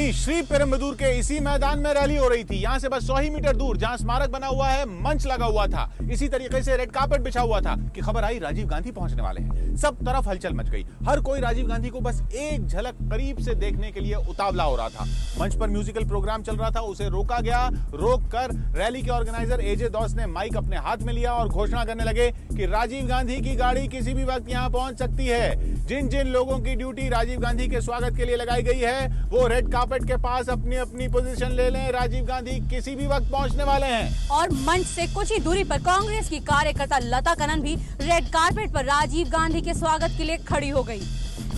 वहीं श्री पेरुम्बदूर के इसी मैदान में रैली हो रही थी। यहां से बस 100 ही मीटर दूर जहां स्मारक बना हुआ है, मंच लगा हुआ था, इसी तरीके से रेड कार्पेट बिछा हुआ था कि खबर आई राजीव गांधी पहुंचने वाले हैं। सब तरफ हलचल मच गई। हर कोई राजीव गांधी को बस एक झलक करीब से देखने के लिए उतावला हो रहा था। मंच पर म्यूजिकल प्रोग्राम चल रहा था, उसे रोका गया। रोककर रैली के ऑर्गेनाइजर एजे दोस्त ने माइक अपने हाथ में लिया और घोषणा करने लगे कि राजीव गांधी की गाड़ी किसी भी वक्त यहां पहुंच सकती है। जिन जिन लोगों की ड्यूटी राजीव गांधी के स्वागत के लिए लगाई गई है, वो रेड कार्पेट के पास अपनी अपनी पोजीशन ले लें। राजीव गांधी किसी भी वक्त पहुंचने वाले हैं। और मंच से कुछ ही दूरी पर कांग्रेस की कार्यकर्ता लता कन्नन भी रेड कार्पेट पर राजीव गांधी के स्वागत के लिए खड़ी हो गई।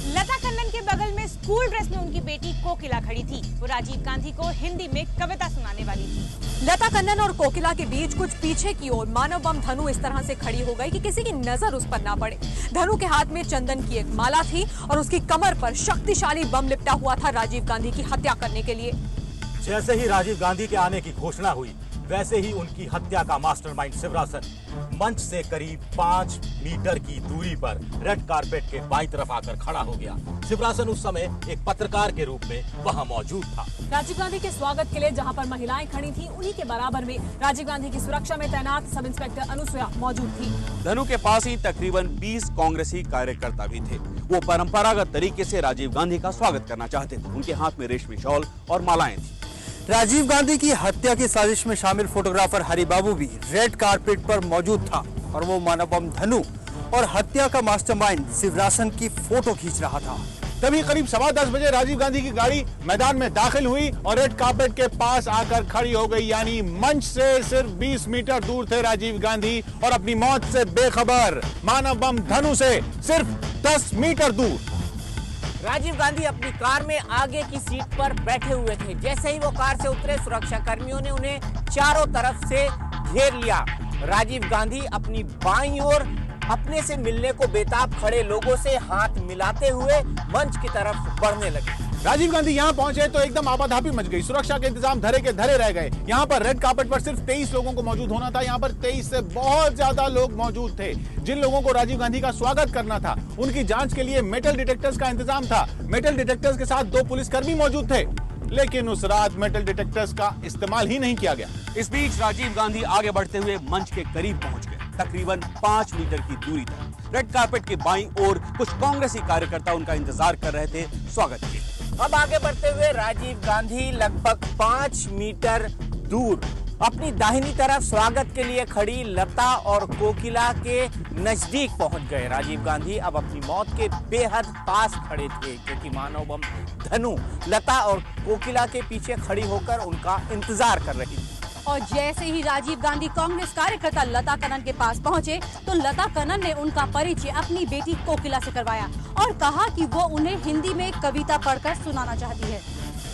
लता कन्नन के बगल में स्कूल ड्रेस में उनकी बेटी कोकिला खड़ी थी। वो राजीव गांधी को हिंदी में कविता सुनाने वाली थी। लता कन्नन और कोकिला के बीच कुछ पीछे की ओर मानव बम धनु इस तरह से खड़ी हो गई कि किसी की नजर उस पर ना पड़े। धनु के हाथ में चंदन की एक माला थी और उसकी कमर पर शक्तिशाली बम लिपटा हुआ था राजीव गांधी की हत्या करने के लिए। जैसे ही राजीव गांधी के आने की घोषणा हुई, वैसे ही उनकी हत्या का मास्टरमाइंड शिवरासन मंच से करीब 5 मीटर की दूरी पर रेड कार्पेट के बाईं तरफ आकर खड़ा हो गया। शिवरासन उस समय एक पत्रकार के रूप में वहां मौजूद था। राजीव गांधी के स्वागत के लिए जहां पर महिलाएं खड़ी थी, उन्हीं के बराबर में राजीव गांधी की सुरक्षा में तैनात सब इंस्पेक्टर अनुसुया मौजूद थी। धनु के पास ही तकरीबन 20 कांग्रेसी कार्यकर्ता भी थे। वो परंपरागत तरीके से राजीव गांधी का स्वागत करना चाहते थे। उनके हाथ में रेशमी शॉल और मालाएं थी। राजीव गांधी की हत्या की साजिश में शामिल फोटोग्राफर हरिबाबू भी रेड कार्पेट पर मौजूद था और वो मानव बम धनु और हत्या का मास्टरमाइंड शिवरासन की फोटो खींच रहा था। तभी करीब 10:15 बजे राजीव गांधी की गाड़ी मैदान में दाखिल हुई और रेड कार्पेट के पास आकर खड़ी हो गई। यानी मंच से सिर्फ 20 मीटर दूर थे राजीव गांधी और अपनी मौत से बेखबर मानव बम धनु से सिर्फ 10 मीटर दूर। राजीव गांधी अपनी कार में आगे की सीट पर बैठे हुए थे। जैसे ही वो कार से उतरे, सुरक्षा कर्मियों ने उन्हें चारों तरफ से घेर लिया। राजीव गांधी अपनी बाईं ओर अपने से मिलने को बेताब खड़े लोगों से हाथ मिलाते हुए मंच की तरफ बढ़ने लगे। राजीव गांधी यहां पहुंचे तो एकदम आपाधापी मच गई। सुरक्षा के इंतजाम धरे के धरे रह गए। यहां पर रेड कार्पेट पर सिर्फ 23 लोगों को मौजूद होना था। यहां पर 23 से बहुत ज्यादा लोग मौजूद थे। जिन लोगों को राजीव गांधी का स्वागत करना था, उनकी जांच के लिए मेटल डिटेक्टर्स का इंतजाम था। मेटल डिटेक्टर्स के साथ 2 पुलिसकर्मी मौजूद थे, लेकिन उस रात मेटल डिटेक्टर्स का इस्तेमाल ही नहीं किया गया। इस बीच राजीव गांधी आगे बढ़ते हुए मंच के करीब पहुंच गए, तकरीबन 5 मीटर की दूरी तक। रेड कार्पेट के बाईं ओर कुछ कांग्रेसी कार्यकर्ता उनका इंतजार कर रहे थे स्वागत के। अब आगे बढ़ते हुए राजीव गांधी लगभग 5 मीटर दूर अपनी दाहिनी तरफ स्वागत के लिए खड़ी लता और कोकिला के नजदीक पहुंच गए। राजीव गांधी अब अपनी मौत के बेहद पास खड़े थे, क्योंकि मानव बम धनु लता और कोकिला के पीछे खड़ी होकर उनका इंतजार कर रही थी। और जैसे ही राजीव गांधी कांग्रेस कार्यकर्ता लता कन्नन के पास पहुंचे, तो लता कन्नन ने उनका परिचय अपनी बेटी कोकिला से करवाया और कहा कि वो उन्हें हिंदी में कविता पढ़कर सुनाना चाहती है।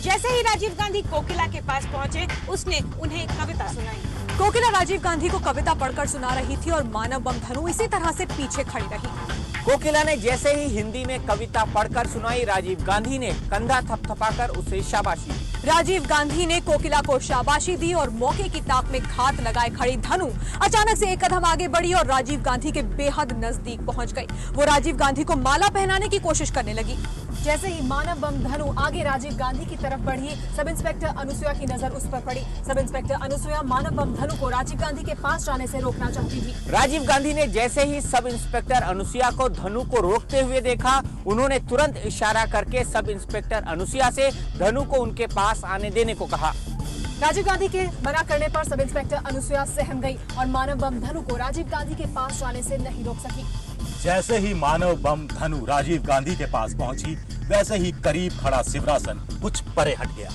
जैसे ही राजीव गांधी कोकिला के पास पहुंचे, उसने उन्हें कविता सुनाई। कोकिला राजीव गांधी को कविता पढ़कर सुना रही थी और मानव बम धनु इसी तरह से पीछे खड़ी रही। कोकिला ने जैसे ही हिंदी में कविता पढ़कर सुनाई, राजीव गांधी ने कंधा थपथपाकर उसे शाबाशी दी। राजीव गांधी ने कोकिला को शाबाशी दी और मौके की ताक में घात लगाए खड़ी धनु अचानक से एक कदम आगे बढ़ी और राजीव गांधी के बेहद नजदीक पहुंच गई। वो राजीव गांधी को माला पहनाने की कोशिश करने लगी। जैसे ही मानव बम धनु आगे राजीव गांधी की तरफ बढ़ी, सब इंस्पेक्टर अनुसुया की नजर उस पर पड़ी। सब इंस्पेक्टर अनुसुया मानव बम धनु को राजीव गांधी के पास जाने से रोकना चाहती थी। राजीव गांधी ने जैसे ही सब इंस्पेक्टर अनुसुया को धनु को रोकते हुए देखा, उन्होंने तुरंत इशारा करके सब इंस्पेक्टर अनुसुया से धनु को उनके पास आने देने को कहा। राजीव गांधी के मना करने पर सब इंस्पेक्टर अनुसुया सहम गई और मानव बम धनु को राजीव गांधी के पास जाने से नहीं रोक सकी। जैसे ही मानव बम धनु राजीव गांधी के पास पहुंची, वैसे ही करीब खड़ा शिवरासन कुछ परे हट गया।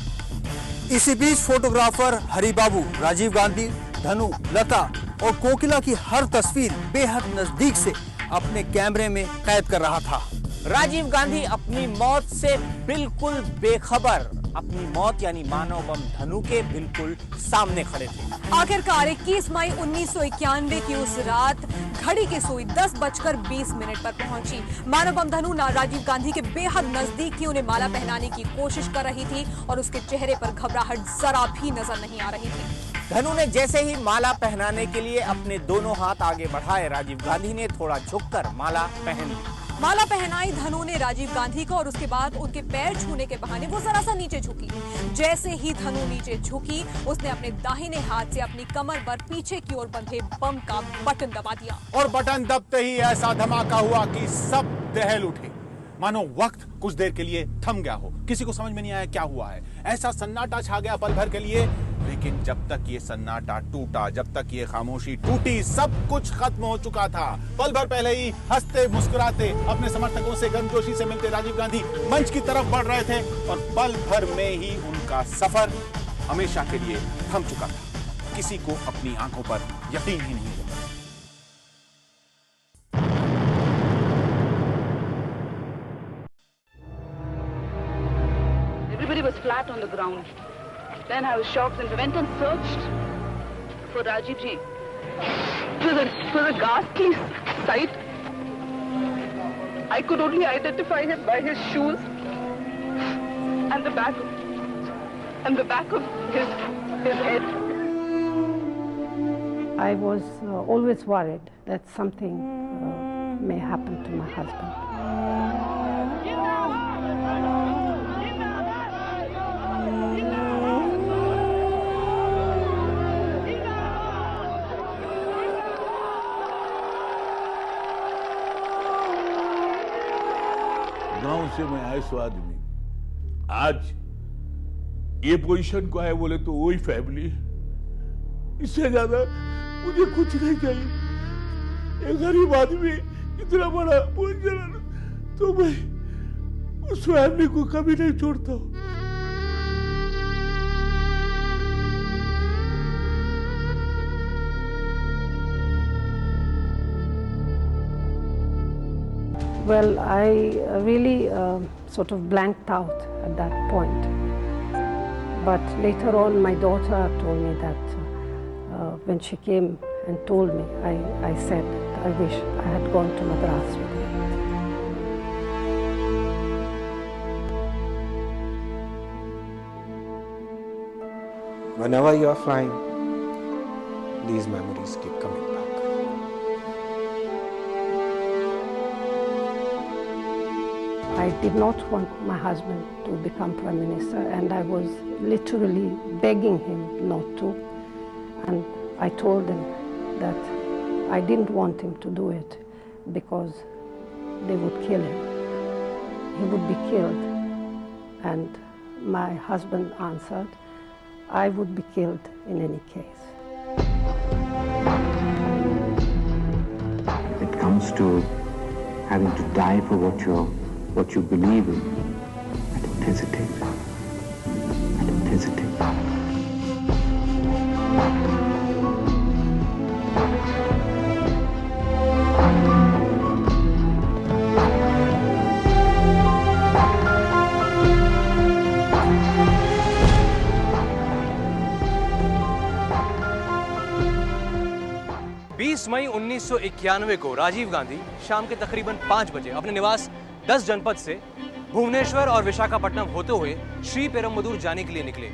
इसी बीच फोटोग्राफर हरिबाबू राजीव गांधी, धनु, लता और कोकिला की हर तस्वीर बेहद नजदीक से अपने कैमरे में कैद कर रहा था। राजीव गांधी अपनी मौत से बिल्कुल बेखबर, अपनी मौत यानी मानव बम धनु के बिल्कुल सामने खड़े थे। आखिरकार 21 मई 1991 की उस रात घड़ी की सुई 10:20 पर पहुंची। मानव बम धनु राजीव गांधी के बेहद नजदीक थी, उन्हें माला पहनाने की कोशिश कर रही थी और उसके चेहरे पर घबराहट जरा भी नजर नहीं आ रही थी। धनु ने जैसे ही माला पहनाने के लिए अपने दोनों हाथ आगे बढ़ाए, राजीव गांधी ने थोड़ा झुककर माला पहन ली। माला पहनाई धनु ने राजीव गांधी को और उसके बाद उनके पैर छूने के बहाने वो जरा सा नीचे झुकी। जैसे ही धनु नीचे झुकी, उसने अपने दाहिने हाथ से अपनी कमर पर पीछे की ओर बंधे बम का बटन दबा दिया और बटन दबते ही ऐसा धमाका हुआ कि सब दहल उठे, मानो वक्त कुछ देर के लिए थम गया हो। किसी को समझ में नहीं आया क्या हुआ है। ऐसा सन्नाटा छा गया पल भर के लिए। लेकिन जब तक ये सन्नाटा टूटा, जब तक ये खामोशी टूटी, सब कुछ खत्म हो चुका था। पल भर पहले ही हंसते मुस्कुराते अपने समर्थकों से गर्मजोशी से मिलते राजीव गांधी मंच की तरफ बढ़ रहे थे और पल भर में ही उनका सफर हमेशा के लिए थम चुका था। किसी को अपनी आंखों पर यकीन ही नहीं हुआ। Everybody was flat on the ground. Then I was shocked and went and searched for Rajiv ji. It was a ghastly sight. I could only identify him by his shoes and the back of his head. I was always worried that something may happen to my husband. गांव से मैं आया सो आदमी, आज ये position को है बोले तो वही फैमिली, इससे ज्यादा मुझे कुछ नहीं चाहिए। एक गरीब आदमी इतना बड़ा पोजीशन, तो मैं उस फैमिली को कभी नहीं छोड़ता हूँ। Well, I really sort of blanked out at that point. But later on, my daughter told me that when she came and told me, I said, I wish I had gone to Madras with her. Whenever you are flying, these memories keep coming back. I did not want my husband to become Prime Minister, and I was literally begging him not to. And I told him that I didn't want him to do it because they would kill him. He would be killed. And my husband answered, I would be killed in any case. It comes to having to die for what you believe in. I don't hesitate. I don't hesitate. 20 मई 1991 को राजीव गांधी शाम के तकरीबन 5 बजे अपने निवास 10 जनपद से भुवनेश्वर और विशाखापट्टनम होते हुए श्री पेरम्बदूर जाने के लिए निकले।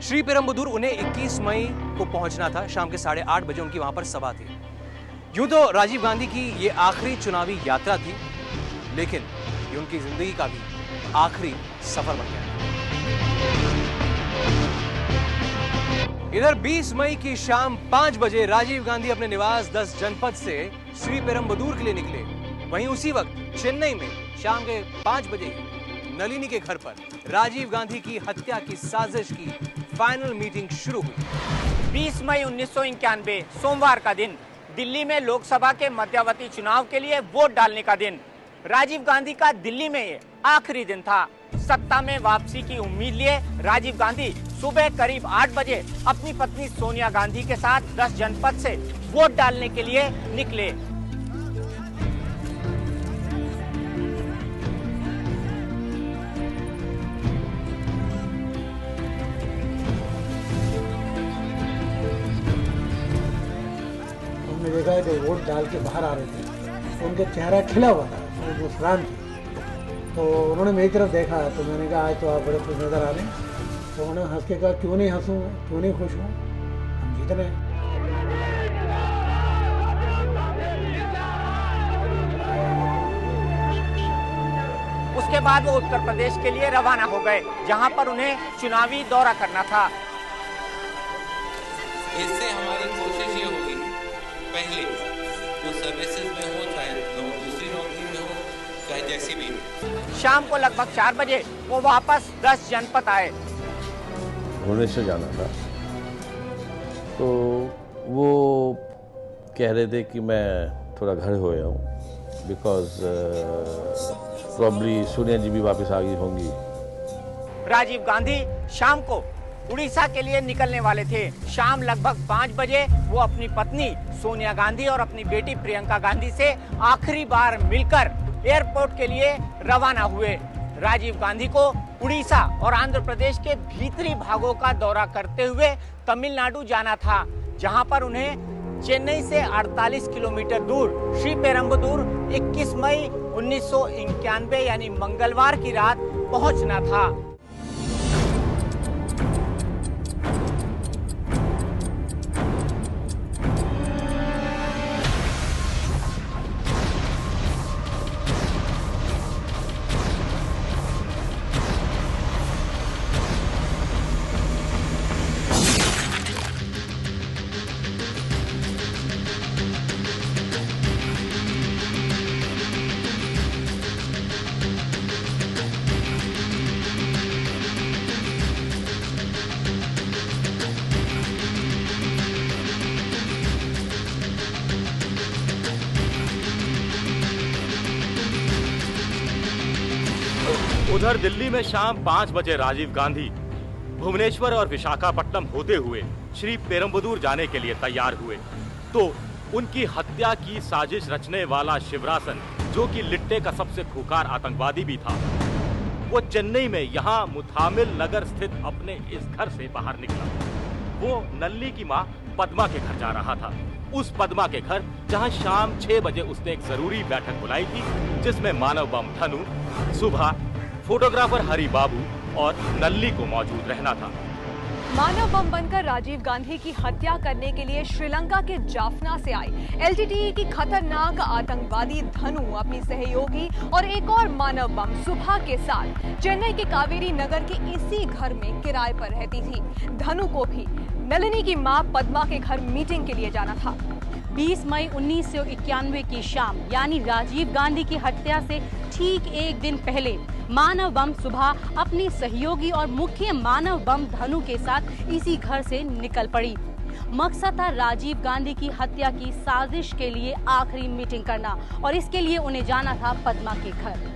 श्री पेरम्बदूर उन्हें 21 मई को पहुंचना था। शाम के 8:30 बजे उनकी वहां पर सभा थी। यूं तो राजीव गांधी की ये आखिरी चुनावी यात्रा थी, लेकिन ये उनकी जिंदगी का भी आखिरी सफर बन गया। इधर 20 मई की शाम 5 बजे राजीव गांधी अपने निवास 10 जनपद से श्री पेरम्बदूर के लिए निकले। वहीं उसी वक्त चेन्नई में शाम के 5 बजे नलिनी के घर पर राजीव गांधी की हत्या की साजिश की फाइनल मीटिंग शुरू हुई। 20 मई 1991 सोमवार का दिन, दिल्ली में लोकसभा के मध्यावधि चुनाव के लिए वोट डालने का दिन। राजीव गांधी का दिल्ली में ये आखिरी दिन था। सत्ता में वापसी की उम्मीद लिए राजीव गांधी सुबह करीब 8 बजे अपनी पत्नी सोनिया गांधी के साथ 10 जनपद से वोट डालने के लिए निकले। हमने देखा है कि वोट डाल के बाहर आ रहे थे, तो उनका चेहरा खिला हुआ था, वो मुस्कुरान थी। तो उन्होंने मेरी तरफ देखा, तो मैंने कहा आज तो आप बड़े खुश नज़र आ रहे हैं। तो उन्होंने हंस के कहा क्यों नहीं हंसूँ, क्यों नहीं खुश हूँ, हम जीत रहे हैं। बाद वो उत्तर प्रदेश के लिए रवाना हो गए, जहां पर उन्हें चुनावी दौरा करना था। इससे हमारी कोशिश ये होगी, पहले वो सर्विसेज में हो, चाहे दूसरी नौकरी में हो, चाहे जैसी भी हो। शाम को लगभग 4 बजे वो वापस 10 जनपद आए। भुवनेश्वर जाना था, तो वो कह रहे थे कि मैं थोड़ा घर हो गया हूँ, बिकॉज प्रॉब्ली सोनिया जी भी वापस आ गई होंगी। राजीव गांधी शाम को उड़ीसा के लिए निकलने वाले थे। शाम लगभग 5 बजे वो अपनी पत्नी सोनिया गांधी और अपनी बेटी प्रियंका गांधी से आखिरी बार मिलकर एयरपोर्ट के लिए रवाना हुए। राजीव गांधी को उड़ीसा और आंध्र प्रदेश के भीतरी भागों का दौरा करते हुए तमिलनाडु जाना था, जहां पर उन्हें चेन्नई से 48 किलोमीटर दूर श्रीपेरम्बदूर 21 मई 1991 यानी मंगलवार की रात पहुंचना था। उधर दिल्ली में शाम 5 बजे राजीव गांधी भुवनेश्वर और विशाखापट्टनम होते हुए श्री पेरम्बदूर जाने के लिए तैयार हुए, तो उनकी हत्या की साजिश रचने वाला शिवरासन, जो कि लिट्टे का सबसे खूंखार आतंकवादी भी था, वो चेन्नई में यहाँ मुथामिल नगर स्थित अपने इस घर से बाहर निकला। वो नल्ली की माँ पद्मा के घर जा रहा था, उस पद्मा के घर जहाँ शाम 6 बजे उसने एक जरूरी बैठक बुलाई थी, जिसमें मानव बम धनु, सुबह फोटोग्राफर हरि बाबू और नल्ली को मौजूद रहना था। मानव बम बनकर राजीव गांधी की हत्या करने के लिए श्रीलंका के जाफना से आए एलटीटीई की खतरनाक आतंकवादी धनु अपनी सहयोगी और एक और मानव बम सुबह के साथ चेन्नई के कावेरी नगर के इसी घर में किराए पर रहती थी। धनु को भी नलिनी की मां पद्मा के घर मीटिंग के लिए जाना था। 20 मई 1991 की शाम यानी राजीव गांधी की हत्या से ठीक एक दिन पहले मानव बम सुबह अपनी सहयोगी और मुख्य मानव बम धनु के साथ इसी घर से निकल पड़ी। मकसद था राजीव गांधी की हत्या की साजिश के लिए आखिरी मीटिंग करना और इसके लिए उन्हें जाना था पद्मा के घर।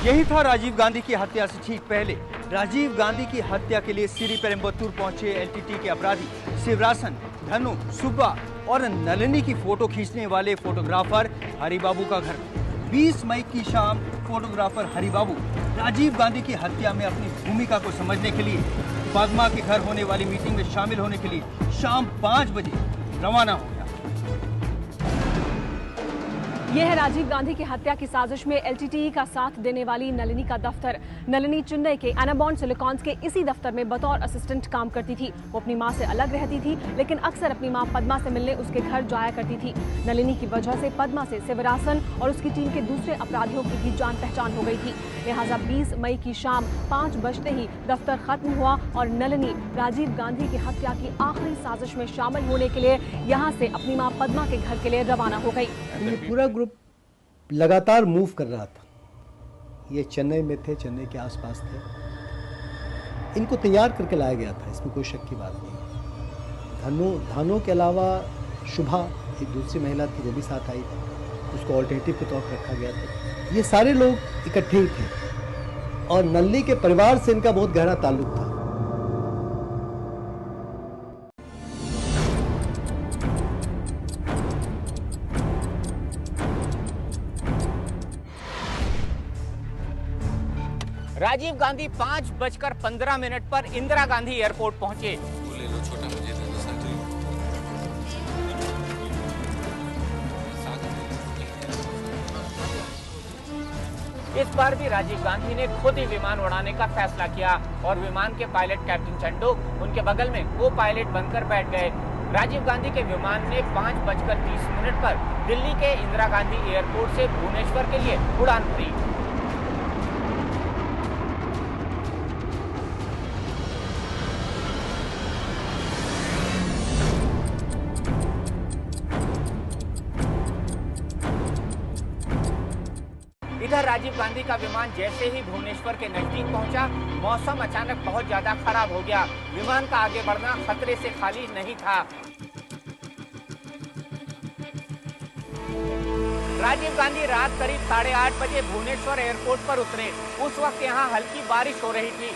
यही था राजीव गांधी की हत्या से ठीक पहले। राजीव गांधी की हत्या के लिए श्रीपेरम्बदूर पहुंचे एलटीटीई के अपराधी शिवरासन, धनु, सुब्बा और नलिनी की फोटो खींचने वाले फोटोग्राफर हरिबाबू का घर। 20 मई की शाम फोटोग्राफर हरिबाबू राजीव गांधी की हत्या में अपनी भूमिका को समझने के लिए पद्मा के घर होने वाली मीटिंग में शामिल होने के लिए शाम 5 बजे रवाना हो गया। यह है राजीव गांधी की हत्या की साजिश में एलटीटीई का साथ देने वाली नलिनी का दफ्तर। नलिनी चेन्नई के एनाबॉन्ड सिलिकॉन्स के इसी दफ्तर में बतौर असिस्टेंट काम करती थी। वो अपनी मां से अलग रहती थी, लेकिन अक्सर अपनी मां पद्मा से मिलने उसके घर जाया करती थी। नलिनी की वजह से पद्मा से शिवरासन और उसकी टीम के दूसरे अपराधियों की भी जान पहचान हो गई थी। लिहाजा 20 मई की शाम 5 बजते ही दफ्तर खत्म हुआ और नलिनी राजीव गांधी की हत्या की आखिरी साजिश में शामिल होने के लिए यहाँ से अपनी मां पद्मा के घर के लिए रवाना हो गई। ये पूरा ग्रुप लगातार मूव कर रहा था। ये चेन्नई में थे, चेन्नई के आसपास थे। इनको तैयार करके लाया गया था, इसमें कोई शक की बात नहीं। धनु के अलावा शुभा एक दूसरी महिला थी, वो भी साथ आई थी, उसको ऑल्टरनेटिव के तौर पर रखा गया था। ये सारे लोग इकट्ठे ही थे और नल्ली के परिवार से इनका बहुत गहरा ताल्लुक था। राजीव गांधी 5:15 पर इंदिरा गांधी एयरपोर्ट पहुंचे। ले लो, छोटा मुझे दे दो साथ। इस बार भी राजीव गांधी ने खुद ही विमान उड़ाने का फैसला किया और विमान के पायलट कैप्टन चंडू उनके बगल में को पायलट बनकर बैठ गए। राजीव गांधी के विमान ने 5:30 पर दिल्ली के इंदिरा गांधी एयरपोर्ट से भुवनेश्वर के लिए उड़ान भरी। इधर राजीव गांधी का विमान जैसे ही भुवनेश्वर के नजदीक पहुंचा, मौसम अचानक बहुत ज्यादा खराब हो गया। विमान का आगे बढ़ना खतरे से खाली नहीं था। राजीव गांधी रात करीब 8:30 बजे भुवनेश्वर एयरपोर्ट पर उतरे। उस वक्त यहाँ हल्की बारिश हो रही थी।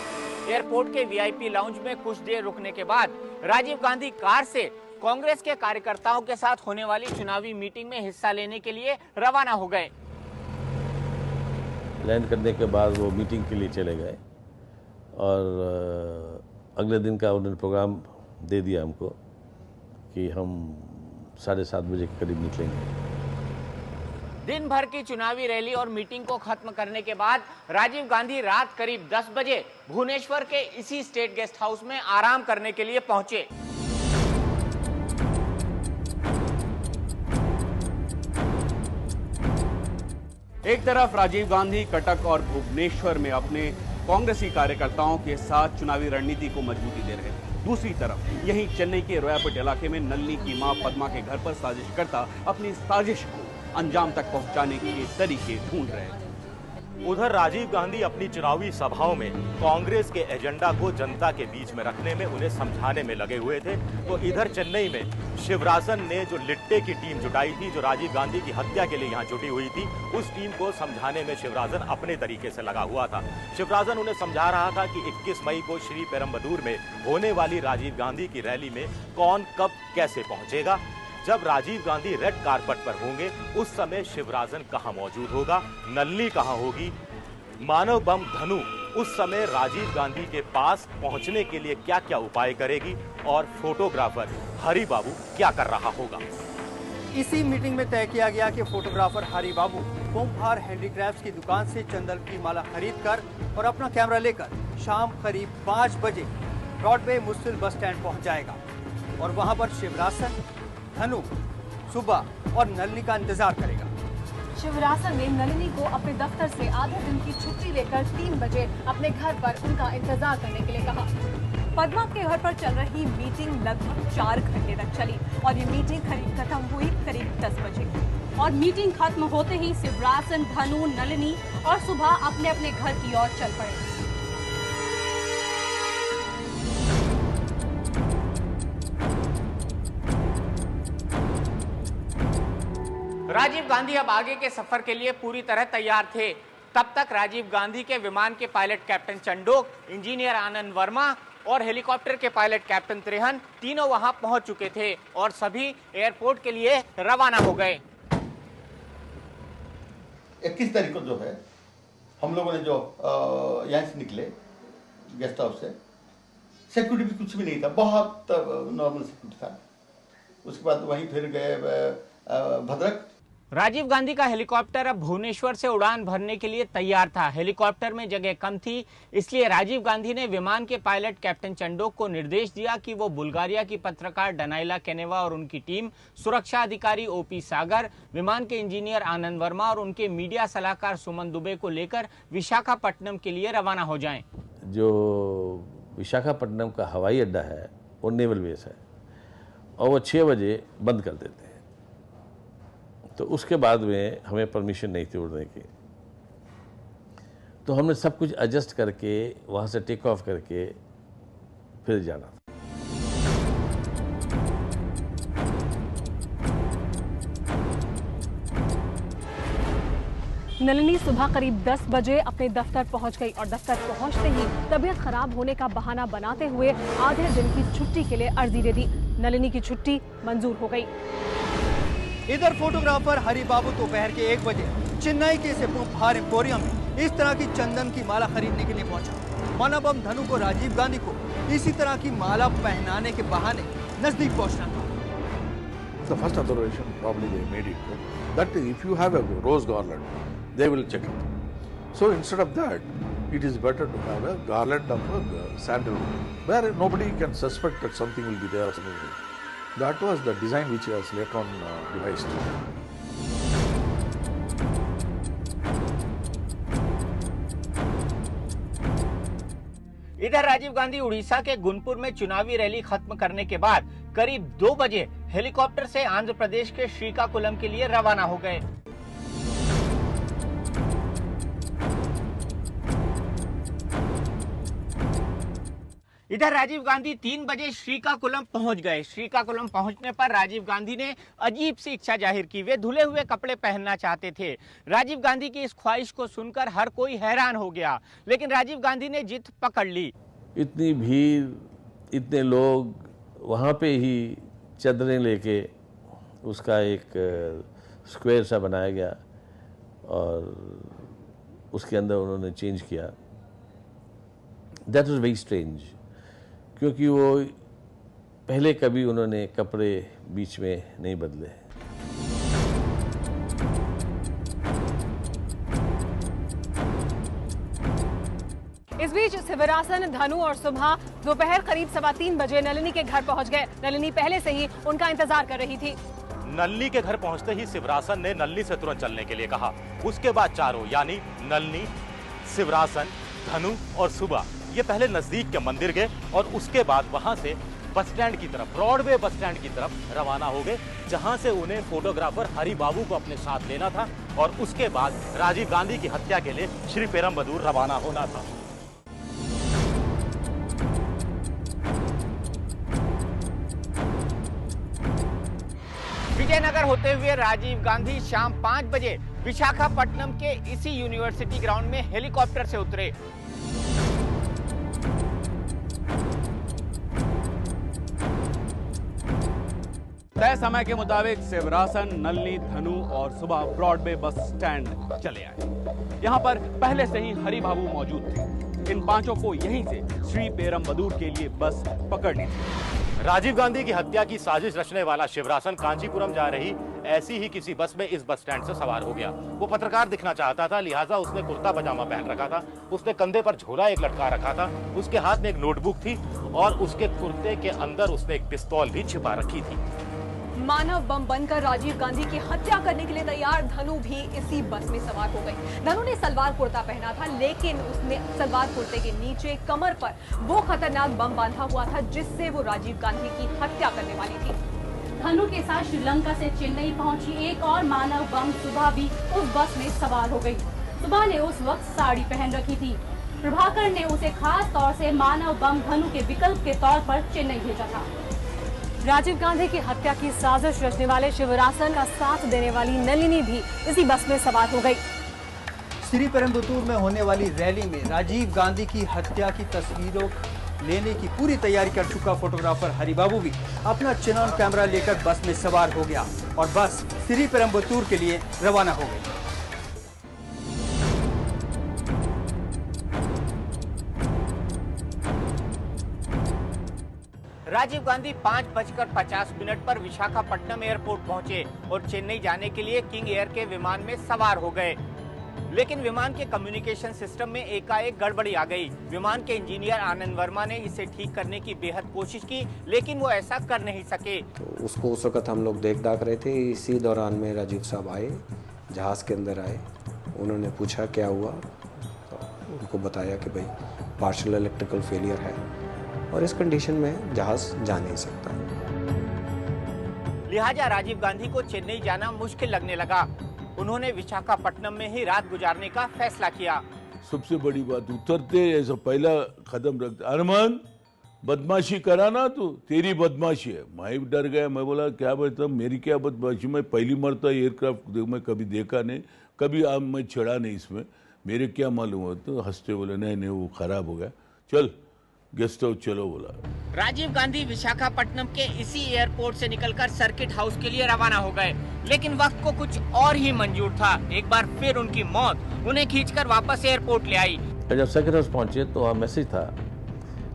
एयरपोर्ट के वीआईपी लाउंज में कुछ देर रुकने के बाद राजीव गांधी कार से कांग्रेस के कार्यकर्ताओं के साथ होने वाली चुनावी मीटिंग में हिस्सा लेने के लिए रवाना हो गए। लैंड करने के बाद वो मीटिंग के लिए चले गए और अगले दिन का उन्होंने प्रोग्राम दे दिया हमको कि हम 7:30 बजे के करीब निकलेंगे। दिन भर की चुनावी रैली और मीटिंग को खत्म करने के बाद राजीव गांधी रात करीब 10 बजे भुवनेश्वर के इसी स्टेट गेस्ट हाउस में आराम करने के लिए पहुंचे। एक तरफ राजीव गांधी कटक और भुवनेश्वर में अपने कांग्रेसी कार्यकर्ताओं के साथ चुनावी रणनीति को मजबूती दे रहे थे, दूसरी तरफ यहीं चेन्नई के रोयापेट इलाके में नलिनी की मां पद्मा के घर पर साजिशकर्ता अपनी साजिश को अंजाम तक पहुंचाने के तरीके ढूंढ रहे थे। उधर राजीव गांधी अपनी चुनावी सभाओं में कांग्रेस के एजेंडा को जनता के बीच में रखने में, उन्हें समझाने में लगे हुए थे। तो इधर चेन्नई में शिवराजन ने जो लिट्टे की टीम जुटाई थी, जो राजीव गांधी की हत्या के लिए यहाँ जुटी हुई थी, उस टीम को समझाने में शिवराजन अपने तरीके से लगा हुआ था। शिवराजन उन्हें समझा रहा था कि 21 मई को श्री पेरम्बदूर में होने वाली राजीव गांधी की रैली में कौन कब कैसे पहुंचेगा। जब राजीव गांधी रेड कारपेट पर होंगे उस समय शिवराजन कहां मौजूद होगा, नलिनी कहां होगी, मानव बम धनु उस समय राजीव गांधी के पास पहुंचने के लिए क्या क्या उपाय करेगी और फोटोग्राफर हरि बाबू क्या कर रहा होगा। इसी मीटिंग में तय किया गया कि फोटोग्राफर हरि बाबू कुम्हार हैंडीक्राफ्ट्स की दुकान से चंदन की माला खरीदकर और अपना कैमरा लेकर शाम करीब 5 बजे ब्रॉडवे मुस्लिम बस स्टैंड पहुंच जाएगा और वहां पर शिवराजन, धनु, सुबा और नलिनी का इंतजार करेगा। शिवराजन ने नलिनी को अपने दफ्तर से आधे दिन की छुट्टी लेकर 3 बजे अपने घर पर उनका इंतजार करने के लिए कहा। पद्मा के घर पर चल रही मीटिंग लगभग 4 घंटे तक चली और ये मीटिंग करीब खत्म हुई करीब 10 बजे। और मीटिंग खत्म होते ही शिवराजन, धनु, नलिनी और सुबह अपने अपने घर की ओर चल पड़े। राजीव गांधी अब आगे के सफर के लिए पूरी तरह तैयार थे। तब तक राजीव गांधी के विमान के पायलट कैप्टन चंडोक, इंजीनियर आनंद वर्मा और हेलीकॉप्टर के पायलट कैप्टन त्रिहन तीनों वहां पहुंच चुके थे और सभी एयरपोर्ट के लिए रवाना हो गए। 21 तारीख को जो है हम लोगों ने जो यहाँ से निकले गेस्ट हाउस से, सिक्योरिटी भी कुछ भी नहीं था, बहुत नॉर्मल सिक्योरिटी था। उसके बाद वहीं फिर गए भद्रक। राजीव गांधी का हेलीकॉप्टर अब भुवनेश्वर से उड़ान भरने के लिए तैयार था। हेलीकॉप्टर में जगह कम थी, इसलिए राजीव गांधी ने विमान के पायलट कैप्टन चंडोक को निर्देश दिया कि वो बुल्गारिया की पत्रकार डनाइला केनेवा और उनकी टीम, सुरक्षा अधिकारी ओपी सागर, विमान के इंजीनियर आनंद वर्मा और उनके मीडिया सलाहकार सुमन दुबे को लेकर विशाखापट्टनम के लिए रवाना हो जाएं। जो विशाखापट्टनम का हवाई अड्डा है वो नेवल बेस है और वो 6 बजे बंद कर देते हैं, तो उसके बाद में हमें परमिशन नहीं थी उड़ने की। तो हमने सब कुछ एडजस्ट करके वहाँ से टेक ऑफ करके फिर जाना था। नलिनी सुबह करीब 10 बजे अपने दफ्तर पहुंच गई और दफ्तर पहुंचते ही तबीयत खराब होने का बहाना बनाते हुए आधे दिन की छुट्टी के लिए अर्जी दे दी। नलिनी की छुट्टी मंजूर हो गई। इधर फोटोग्राफर हरि बाबू दोपहर के 1 बजे चेन्नई के कुम्हार एम्पोरियम में इस तरह की चंदन की माला खरीदने के लिए पहुंचा। मानव बम धनु को राजीव गांधी को इसी तरह की माला पहनाने के बहाने नजदीक पहुंचना था। The first authorization probably they made it that if you have a rose garland, they will check it. So instead of that, it is better to have a garland of sandalwood, where nobody can suspect that something will be there or something. That was the design which was later on devised. इधर राजीव गांधी उड़ीसा के गुनपुर में चुनावी rally खत्म करने के बाद करीब 2 बजे हेलीकॉप्टर से आंध्र प्रदेश के श्रीकाकुलम के लिए रवाना हो गए। इधर राजीव गांधी 3 बजे श्रीकाकुलम पहुंच गए। श्रीकाकुलम पहुंचने पर राजीव गांधी ने अजीब सी इच्छा जाहिर की। वे धुले हुए कपड़े पहनना चाहते थे। राजीव गांधी की इस ख्वाहिश को सुनकर हर कोई हैरान हो गया, लेकिन राजीव गांधी ने जिद पकड़ ली। इतनी भीड़, इतने लोग, वहाँ पे ही चादरें लेके उसका एक स्क्वायर सा बनाया गया और उसके अंदर उन्होंने चेंज किया। दैट वाज वेरी स्ट्रेंज, क्योंकि वो पहले कभी उन्होंने कपड़े बीच में नहीं बदले। इस बीच शिवरासन, धनु और सुभा दोपहर करीब 3:15 बजे नलिनी के घर पहुंच गए। नलिनी पहले से ही उनका इंतजार कर रही थी। नलिनी के घर पहुंचते ही शिवरासन ने नलिनी से तुरंत चलने के लिए कहा। उसके बाद चारों यानी नलिनी, शिवरासन, धनु और सुबा ये पहले नजदीक के मंदिर गए और उसके बाद वहां से बस स्टैंड की तरफ, ब्रॉडवे बस स्टैंड की तरफ रवाना हो गए, जहां से उन्हें फोटोग्राफर हरि बाबू को अपने साथ लेना था और उसके बाद राजीव गांधी की हत्या के लिए श्री पेरम्बदूर रवाना होना था। विजयनगर होते हुए राजीव गांधी शाम 5 बजे विशाखापट्टनम के इसी यूनिवर्सिटी ग्राउंड में हेलीकॉप्टर से उतरे। तय समय के मुताबिक शिवरासन, नलिनी, धनु और सुबह ब्रॉडवे बस स्टैंड चले आए। यहाँ पर पहले से ही हरि बाबू मौजूद थे। इन पांचों को यहीं से श्री पेरम्बदूर के लिए बस पकड़नी थी। राजीव गांधी की हत्या की साजिश रचने वाला शिवरासन कांचीपुरम जा रही ऐसी ही किसी बस में इस बस स्टैंड से सवार हो गया। वो पत्रकार दिखना चाहता था, लिहाजा उसने कुर्ता पजामा पहन रखा था। उसने कंधे पर झोला एक लटका रखा था। उसके हाथ में एक नोटबुक थी और उसके कुर्ते के अंदर उसने एक पिस्तौल भी छिपा रखी थी। मानव बम बनकर राजीव गांधी की हत्या करने के लिए तैयार धनु भी इसी बस में सवार हो गई। धनु ने सलवार कुर्ता पहना था, लेकिन उसने सलवार कुर्ते के नीचे कमर पर वो खतरनाक बम बांधा हुआ था जिससे वो राजीव गांधी की हत्या करने वाली थी। धनु के साथ श्रीलंका से चेन्नई पहुंची एक और मानव बम सुबह भी उस बस में सवार हो गई। सुबह ने उस वक्त साड़ी पहन रखी थी। प्रभाकर ने उसे खास तौर से मानव बम धनु के विकल्प के तौर पर चेन्नई भेजा था। राजीव गांधी की हत्या की साजिश रचने वाले शिवरासन का साथ देने वाली नलिनी भी इसी बस में सवार हो गई। श्री पेरम्बदूर में होने वाली रैली में राजीव गांधी की हत्या की तस्वीरों लेने की पूरी तैयारी कर चुका फोटोग्राफर हरि बाबू भी अपना चिनॉन कैमरा लेकर बस में सवार हो गया और बस श्री पेरम्बदूर के लिए रवाना हो गई। राजीव गांधी 5:50 पर विशाखापट्टनम एयरपोर्ट पहुंचे और चेन्नई जाने के लिए किंग एयर के विमान में सवार हो गए। लेकिन विमान के कम्युनिकेशन सिस्टम में एकाएक गड़बड़ी आ गई। विमान के इंजीनियर आनंद वर्मा ने इसे ठीक करने की बेहद कोशिश की, लेकिन वो ऐसा कर नहीं सके। तो उसको उस वक्त हम लोग देख दाख रहे थे। इसी दौरान में राजीव साहब आए, जहाज़ के अंदर आए। उन्होंने पूछा क्या हुआ, तो उनको बताया कि भाई पार्शियल इलेक्ट्रिकल फेलियर है और इस कंडीशन में जहाज जा नहीं सकता। लिहाजा राजीव गांधी को चेन्नई जाना मुश्किल लगने लगा। उन्होंने विशाखापट्टनम में ही रात गुजारने का फैसला किया। सबसे बड़ी बात, उतरते ऐसा पहला कदम रखते, अरमान बदमाशी करा ना तू, तेरी बदमाशी है। मैं डर गया, मैं बोला क्या बता, मेरी क्या बदमाशी, मैं पहली मरता एयरक्राफ्ट मैं कभी देखा नहीं, कभी मैं चढ़ा नहीं इसमें, मेरे क्या मालूम हो। तो हंसते बोले नहीं वो खराब हो गया, चल गेस्ट हाउस चलो बोला। राजीव गांधी विशाखापट्टनम के इसी एयरपोर्ट से निकलकर सर्किट हाउस के लिए रवाना हो गए, लेकिन वक्त को कुछ और ही मंजूर था। एक बार फिर उनकी मौत उन्हें खींचकर वापस एयरपोर्ट ले आई। जब सर्किट हाउस पहुंचे तो वहाँ मैसेज था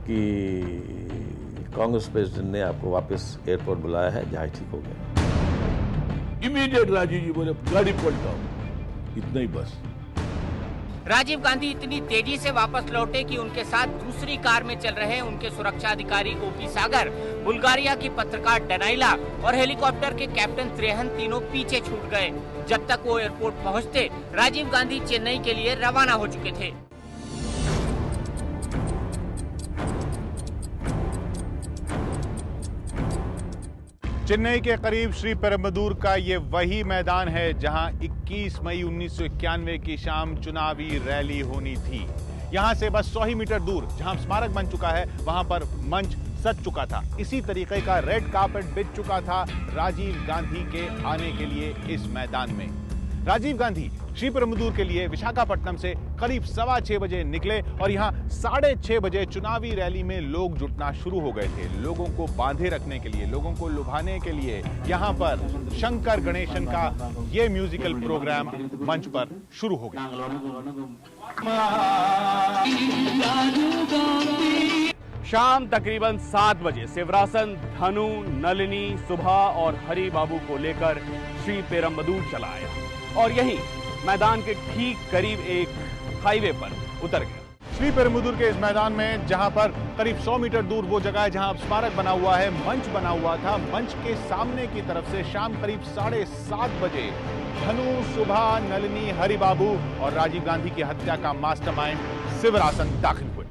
कि कांग्रेस प्रेसिडेंट ने आपको वापस एयरपोर्ट बुलाया है, जहाज ठीक हो गया। इमीडिएट राजीव जी बोले गाड़ी पलटाओ, इतना ही बस। राजीव गांधी इतनी तेजी से वापस लौटे कि उनके साथ दूसरी कार में चल रहे उनके सुरक्षा अधिकारी ओपी सागर, बुल्गारिया की पत्रकार डनाइला और हेलीकॉप्टर के कैप्टन त्रेहन तीनों पीछे छूट गए। जब तक वो एयरपोर्ट पहुंचते, राजीव गांधी चेन्नई के लिए रवाना हो चुके थे। चेन्नई के करीब श्री पेरम्बदूर का ये वही मैदान है जहां 21 मई 1991 की शाम चुनावी रैली होनी थी। यहां से बस 100 ही मीटर दूर जहां स्मारक बन चुका है वहां पर मंच सज चुका था। इसी तरीके का रेड कार्पेट बिछ चुका था राजीव गांधी के आने के लिए इस मैदान में। राजीव गांधी श्रीपेरुंबदूर के लिए विशाखापट्टनम से करीब 6:15 बजे निकले और यहां 6:30 बजे चुनावी रैली में लोग जुटना शुरू हो गए थे। लोगों को बांधे रखने के लिए, लोगों को लुभाने के लिए यहां पर शंकर गणेशन का ये म्यूजिकल प्रोग्राम मंच पर शुरू हो गया। शाम तकरीबन 7 बजे शिवरासन धनु, नलिनी, सुभा और हरि बाबू को लेकर श्रीपेरुंबदूर चला आया और यहीं मैदान के ठीक करीब एक हाईवे पर उतर गया। श्रीपेरुंबदूर के इस मैदान में जहां पर करीब 100 मीटर दूर वो जगह है जहां अब स्मारक बना हुआ है, मंच बना हुआ था। मंच के सामने की तरफ से शाम करीब 7:30 बजे धनु, सुभा, नलिनी, हरि बाबू और राजीव गांधी की हत्या का मास्टरमाइंड शिवरासन दाखिल हुए।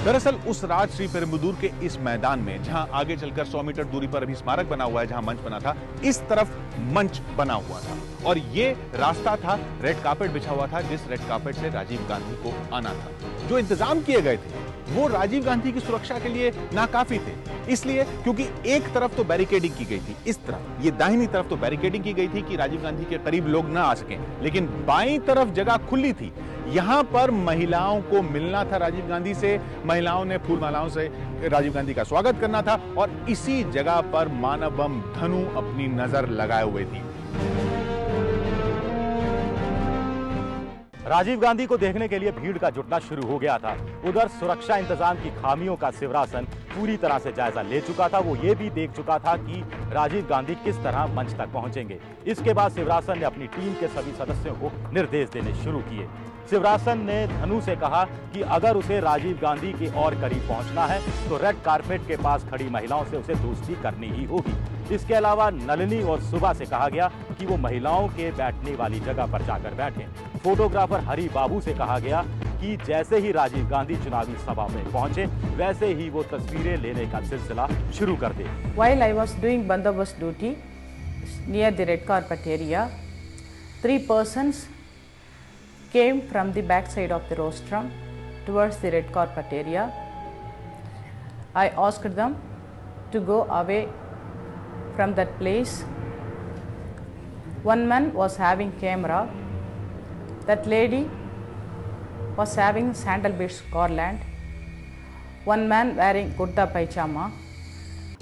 दरअसल उस रात श्रीपेरुंबदूर के इस मैदान में जहां आगे चलकर 100 मीटर दूरी पर अभी स्मारक बना हुआ है, जहां मंच बना था, इस तरफ मंच बना हुआ था और ये रास्ता था, रेड कार्पेट बिछा हुआ था जिस रेड कार्पेट से राजीव गांधी को आना था। जो इंतजाम किए गए थे वो राजीव गांधी की सुरक्षा के लिए नाकाफी थे, इसलिए क्योंकि एक तरफ तो बैरिकेडिंग की गई थी, इस तरफ ये दाहिनी तरफ तो बैरिकेडिंग की गई थी कि राजीव गांधी के करीब लोग ना आ सकें, लेकिन बाईं तरफ जगह खुली थी। यहां पर महिलाओं को मिलना था राजीव गांधी से, महिलाओं ने फूल मालाओं से राजीव गांधी का स्वागत करना था और इसी जगह पर मानव बम धनु अपनी नजर लगाए हुए थी। राजीव गांधी को देखने के लिए भीड़ का जुटना शुरू हो गया था। उधर सुरक्षा इंतजाम की खामियों का शिवरासन पूरी तरह से जायजा ले चुका था। वो ये भी देख चुका था कि राजीव गांधी किस तरह मंच तक पहुंचेंगे। इसके बाद शिवरासन ने अपनी टीम के सभी सदस्यों को निर्देश देने शुरू किए। शिवरासन ने धनु से कहा कि अगर उसे राजीव गांधी के और करीब पहुंचना है तो रेड कार्पेट के पास खड़ी महिलाओं से उसे दोस्ती करनी ही होगी। इसके अलावा नलिनी और सुभा से कहा गया कि वो महिलाओं के बैठने वाली जगह पर जाकर बैठें। फोटोग्राफर हरि बाबू से कहा गया कि जैसे ही राजीव गांधी चुनावी सभा में पहुंचे वैसे ही वो तस्वीरें लेने का सिलसिला शुरू कर दे। While I was doing bandobast duty near the red carpet area, 3 persons came from the back side of the rostrum towards the red carpet area. I asked them to go away from that place. One man was having camera. That lady was having sandal beads garland. One man wearing kurta pajama.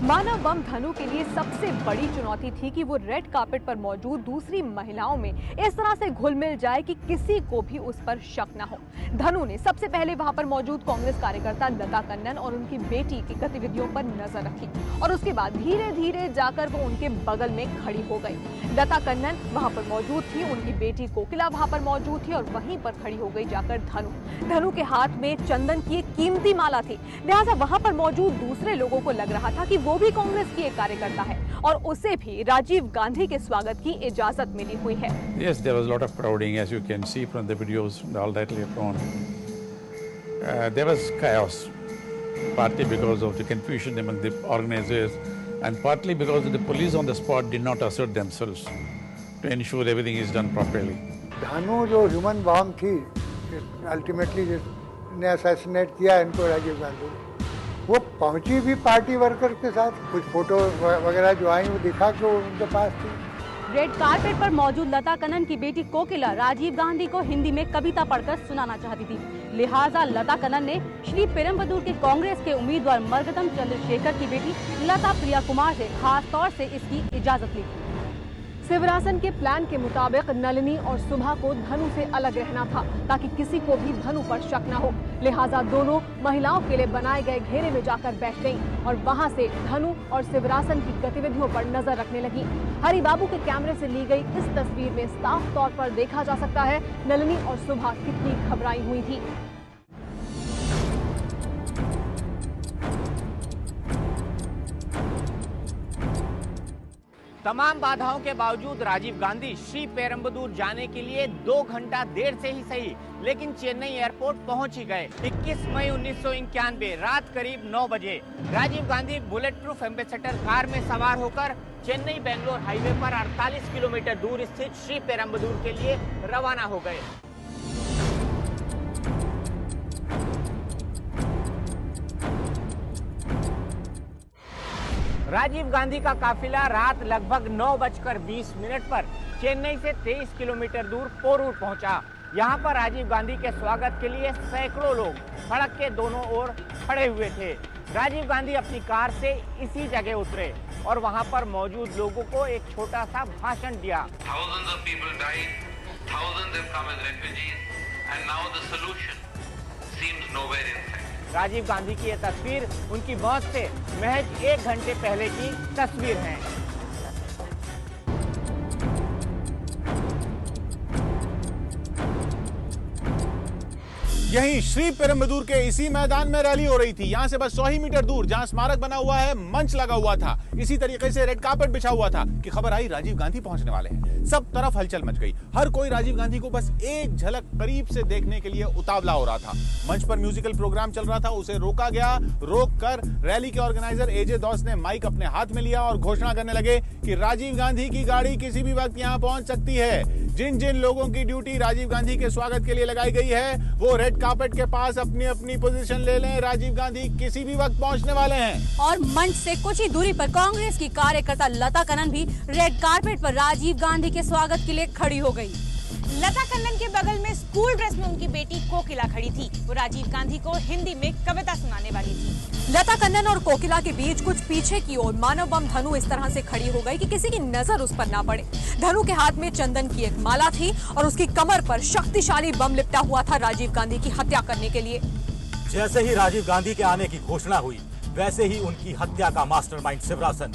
मानव बम धनु के लिए सबसे बड़ी चुनौती थी कि वो red carpet पर मौजूद दूसरी महिलाओं में इस तरह से घुल मिल जाए कि किसी को भी उस पर शक न हो। धनु ने सबसे पहले वहां पर मौजूद कांग्रेस कार्यकर्ता लता कन्नन और उनकी बेटी की गतिविधियों पर नजर रखी और उसके बाद धीरे धीरे जाकर वो उनके बगल में खड़ी हो गई। लता कन्नन वहां पर मौजूद थी, उनकी बेटी कोकिला वहां पर मौजूद थी और वहीं पर खड़ी हो गई जाकर धनु। धनु के हाथ में चंदन की एक कीमती माला थी, लिहाजा वहां पर मौजूद दूसरे लोगों को लग रहा था कि वो भी कांग्रेस की एक कार्यकर्ता है और उसे भी राजीव गांधी के स्वागत की इजाजत मिली हुई है। Yes, there was a lot of crowding, as you can see from the videos, all that later on. There was chaos, partly because of the confusion among the organizers, and partly because the police on the spot did not assert themselves to ensure everything is done properly. धनु जो human bomb थी, ultimately जिसने assassinate किया इनको राजीव गांधी, वो पहुंची भी party worker के साथ। कुछ फोटो वगैरह जो आई वो दिखा के उनके पास थी। रेड कार्पेट पर मौजूद लता कन्नन की बेटी कोकिला राजीव गांधी को हिंदी में कविता पढ़कर सुनाना चाहती थी, लिहाजा लता कन्नन ने श्रीपेरुंबदूर के कांग्रेस के उम्मीदवार मरगतम चंद्रशेखर की बेटी लता प्रिया कुमार से खास तौर से इसकी इजाजत ली। शिवरासन के प्लान के मुताबिक नलिनी और सुभा को धनु से अलग रहना था ताकि किसी को भी धनु पर शक न हो, लिहाजा दोनों महिलाओं के लिए बनाए गए घेरे में जाकर बैठ गईं और वहां से धनु और शिवरासन की गतिविधियों पर नजर रखने लगी। हरि बाबू के कैमरे से ली गई इस तस्वीर में साफ तौर पर देखा जा सकता है नलिनी और सुभा कितनी घबराई हुई थी। तमाम बाधाओं के बावजूद राजीव गांधी श्रीपेरुंबदूर जाने के लिए 2 घंटा देर से ही सही लेकिन चेन्नई एयरपोर्ट पहुंच ही गए। 21 मई 1991 रात करीब 9 बजे Rajiv Gandhi bullet proof Ambassador car में सवार होकर चेन्नई बेंगलोर हाईवे पर 48 किलोमीटर दूर स्थित श्रीपेरुंबदूर के लिए रवाना हो गए। राजीव गांधी का काफिला रात लगभग 9:20 पर चेन्नई से 23 किलोमीटर दूर पोरूर पहुंचा। यहाँ पर राजीव गांधी के स्वागत के लिए सैकड़ों लोग सड़क के दोनों ओर खड़े हुए थे। राजीव गांधी अपनी कार से इसी जगह उतरे और वहाँ पर मौजूद लोगों को एक छोटा सा भाषण दिया। Thousands of people died, thousands have come as refugees, and now the solution seems nowhere in sight. Rajiv Gandhi की ये तस्वीर उनकी मौत से महज 1 घंटे पहले की तस्वीर है। यहीं श्री पेरुम्बदूर के इसी मैदान में रैली हो रही थी। यहां से बस 100 ही मीटर दूर जहां स्मारक बना हुआ है, मंच लगा हुआ था, इसी तरीके से रेड कार्पेट बिछा हुआ था कि खबर आई राजीव गांधी पहुंचने वाले हैं। सब तरफ हलचल मच गई। हर कोई राजीव गांधी को बस एक झलक करीब से देखने के लिए उतावला हो रहा था। मंच पर म्यूजिकल प्रोग्राम चल रहा था, उसे रोका गया। रोककर रैली के ऑर्गेनाइजर एजे दौस ने माइक अपने हाथ में लिया और घोषणा करने लगे कि राजीव गांधी की गाड़ी किसी भी वक्त यहां पहुंच सकती है। जिन जिन लोगों की ड्यूटी राजीव गांधी के स्वागत के लिए लगाई गई है, वो रेड कार्पेट के पास अपनी अपनी पोजीशन ले लें। राजीव गांधी किसी भी वक्त पहुंचने वाले हैं। और मंच से कुछ ही दूरी पर कांग्रेस की कार्यकर्ता लता कन्नन भी रेड कार्पेट पर राजीव गांधी के स्वागत के लिए खड़ी हो गई। लता कन्नन के बगल में स्कूल ड्रेस में उनकी बेटी कोकिला खड़ी थी। वो राजीव गांधी को हिंदी में कविता सुनाने वाली थी। लता कन्नन और कोकिला के बीच कुछ पीछे की ओर मानव बम धनु इस तरह से खड़ी हो गई कि किसी की नजर उस पर ना पड़े। धनु के हाथ में चंदन की एक माला थी और उसकी कमर पर शक्तिशाली बम लिपटा हुआ था राजीव गांधी की हत्या करने के लिए। जैसे ही राजीव गांधी के आने की घोषणा हुई, वैसे ही उनकी हत्या का मास्टरमाइंड शिवरासन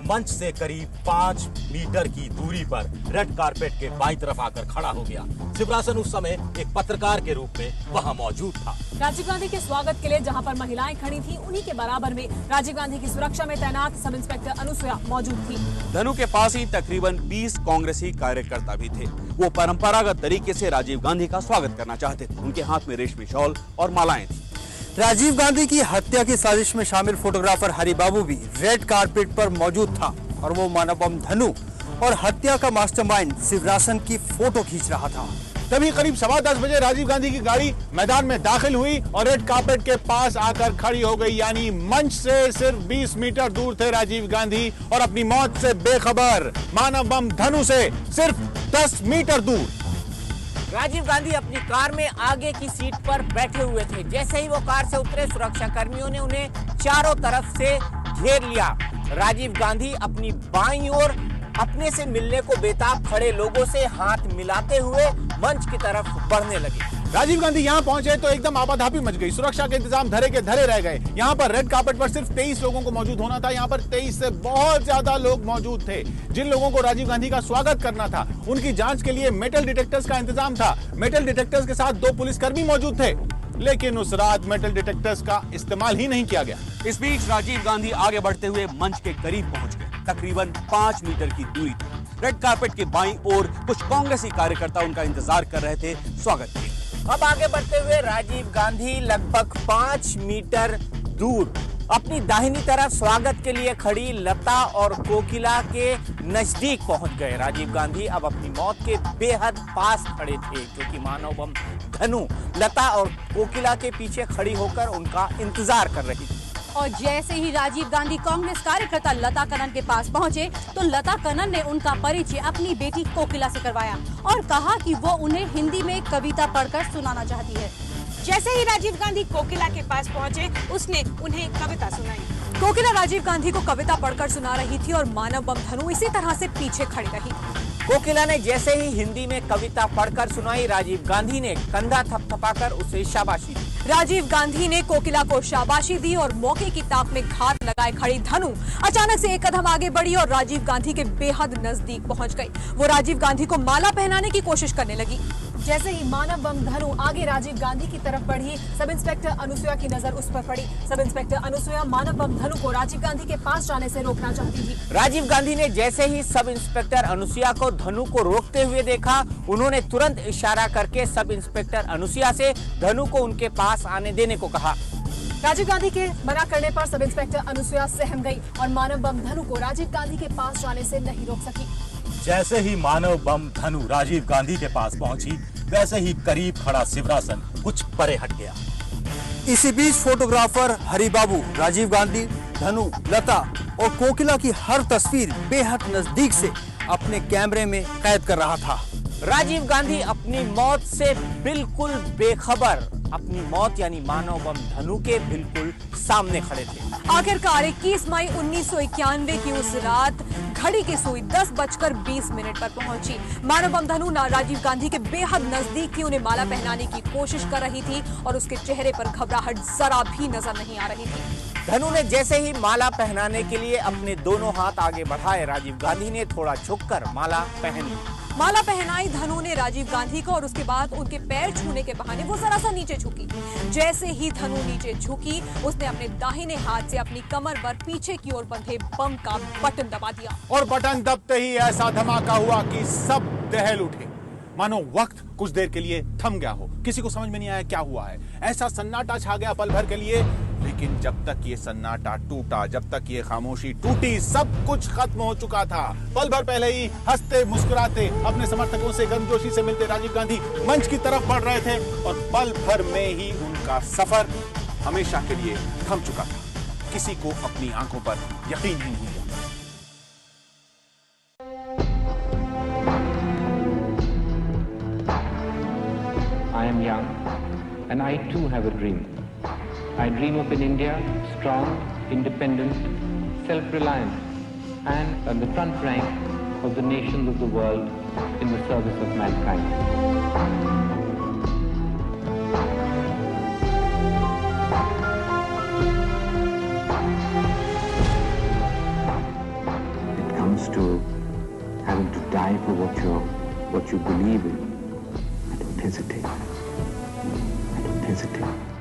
मंच से करीब 5 मीटर की दूरी पर रेड कार्पेट के बाईं तरफ आकर खड़ा हो गया। शिवरासन उस समय एक पत्रकार के रूप में वहां मौजूद था। राजीव गांधी के स्वागत के लिए जहां पर महिलाएं खड़ी थी, उन्हीं के बराबर में राजीव गांधी की सुरक्षा में तैनात सब इंस्पेक्टर अनुसुया मौजूद थी। धनु के पास ही तकरीबन 20 कांग्रेसी कार्यकर्ता भी थे। वो परंपरागत तरीके से राजीव गांधी का स्वागत करना चाहते थे। उनके हाथ में रेशमी शॉल और मालाएं थी। राजीव गांधी की हत्या की साजिश में शामिल फोटोग्राफर हरिबाबू भी रेड कारपेट पर मौजूद था और वो मानव बम धनु और हत्या का मास्टरमाइंड शिवरासन की फोटो खींच रहा था। तभी करीब 10:15 बजे राजीव गांधी की गाड़ी मैदान में दाखिल हुई और रेड कार्पेट के पास आकर खड़ी हो गई। यानी मंच से सिर्फ 20 मीटर दूर थे राजीव गांधी और अपनी मौत से बेखबर। मानव बम धनु से सिर्फ 10 मीटर दूर। राजीव गांधी अपनी कार में आगे की सीट पर बैठे हुए थे। जैसे ही वो कार से उतरे, सुरक्षा कर्मियों ने उन्हें चारों तरफ से घेर लिया। राजीव गांधी अपनी बाईं ओर अपने से मिलने को बेताब खड़े लोगों से हाथ मिलाते हुए मंच की तरफ बढ़ने लगे। राजीव गांधी यहाँ पहुंचे तो एकदम आपाधापी मच गई। सुरक्षा के इंतजाम धरे के धरे रह गए। यहाँ पर रेड कार्पेट पर सिर्फ 23 लोगों को मौजूद होना था। यहाँ पर 23 से बहुत ज्यादा लोग मौजूद थे। जिन लोगों को राजीव गांधी का स्वागत करना था, उनकी जांच के लिए मेटल डिटेक्टर्स का इंतजाम था। मेटल डिटेक्टर्स के साथ 2 पुलिसकर्मी मौजूद थे, लेकिन उस रात मेटल डिटेक्टर्स का इस्तेमाल ही नहीं किया गया। इस बीच राजीव गांधी आगे बढ़ते हुए मंच के करीब पहुंच गए। तकरीबन 5 मीटर की दूरी तक रेड कार्पेट के बाईं ओर कुछ कांग्रेसी कार्यकर्ता उनका इंतजार कर रहे थे स्वागत के। अब आगे बढ़ते हुए राजीव गांधी लगभग 5 मीटर दूर अपनी दाहिनी तरफ स्वागत के लिए खड़ी लता और कोकिला के नजदीक पहुंच गए। राजीव गांधी अब अपनी मौत के बेहद पास खड़े थे, क्योंकि मानव बम धनु लता और कोकिला के पीछे खड़ी होकर उनका इंतजार कर रही थी। और जैसे ही राजीव गांधी कांग्रेस कार्यकर्ता लता कन्नन के पास पहुंचे, तो लता कन्नन ने उनका परिचय अपनी बेटी कोकिला से करवाया और कहा कि वो उन्हें हिंदी में कविता पढ़कर सुनाना चाहती है। जैसे ही राजीव गांधी कोकिला के पास पहुंचे, उसने उन्हें कविता सुनाई। कोकिला राजीव गांधी को कविता पढ़कर सुना रही थी और मानव बम धनु इसी तरह से पीछे खड़ी रही। कोकिला ने जैसे ही हिंदी में कविता पढ़कर सुनाई, राजीव गांधी ने कंधा थपथपाकर उसे शाबाशी दी। राजीव गांधी ने कोकिला को शाबाशी दी और मौके की ताक में घात लगाए खड़ी धनु अचानक से एक कदम आगे बढ़ी और राजीव गांधी के बेहद नजदीक पहुंच गई। वो राजीव गांधी को माला पहनाने की कोशिश करने लगी। जैसे ही मानव बम धनु आगे राजीव गांधी की तरफ बढ़ी, सब इंस्पेक्टर अनुसुया की नजर उस पर पड़ी। सब इंस्पेक्टर अनुसुया मानव बम धनु को राजीव गांधी के पास जाने से रोकना चाहती थी। राजीव गांधी ने जैसे ही सब इंस्पेक्टर अनुसुया को धनु को रोकते हुए देखा, उन्होंने तुरंत इशारा करके सब इंस्पेक्टर अनुसुया से धनु को उनके पास आने देने को कहा। राजीव गांधी के मना करने पर सब इंस्पेक्टर अनुसुया सहम गई और मानव बम धनु को राजीव गांधी के पास जाने से नहीं रोक सकी। जैसे ही मानव बम धनु राजीव गांधी के पास पहुंची, वैसे ही करीब खड़ा शिवरासन कुछ परे हट गया। इसी बीच फोटोग्राफर हरिबाबू राजीव गांधी, धनु, लता और कोकिला की हर तस्वीर बेहद नजदीक से अपने कैमरे में कैद कर रहा था। राजीव गांधी अपनी मौत से बिल्कुल बेखबर, अपनी मौत यानी मानव बम धनु के बिल्कुल सामने खड़े थे। आखिरकार 21 मई 1991 की उस रात घड़ी की सुई 10:20 पर पहुंची। मानव बम धनु राजीव गांधी के बेहद नजदीक थी, उन्हें माला पहनाने की कोशिश कर रही थी और उसके चेहरे पर घबराहट जरा भी नजर नहीं आ रही थी। धनु ने जैसे ही माला पहनाने के लिए अपने दोनों हाथ आगे बढ़ाए, राजीव गांधी ने थोड़ा झुककर माला पहन ली। माला पहनाई धनु ने राजीव गांधी को और उसके बाद उनके पैर छूने के बहाने वो जरा सा नीचे झुकी। जैसे ही धनु नीचे झुकी, उसने अपने दाहिने हाथ से अपनी कमर पर पीछे की ओर बंधे बम का बटन दबा दिया और बटन दबते ही ऐसा धमाका हुआ कि सब दहल उठे, मानो वक्त कुछ देर के लिए थम गया हो। किसी को समझ में नहीं आया क्या हुआ है। ऐसा सन्नाटा छा गया पल भर के लिए, लेकिन जब तक ये सन्नाटा टूटा, जब तक ये खामोशी टूटी, सब कुछ खत्म हो चुका था। पल भर पहले ही हंसते मुस्कुराते अपने समर्थकों से गर्मजोशी से मिलते राजीव गांधी मंच की तरफ बढ़ रहे थे और पल भर में ही उनका सफर हमेशा के लिए थम चुका था। किसी को अपनी आंखों पर यकीन नहीं हुआ। I am young, and I too have a dream. I dream of an India strong, independent, self-reliant, and on the front rank of the nations of the world in the service of mankind. It comes to having to die for what you believe in. I don't hesitate. I don't hesitate.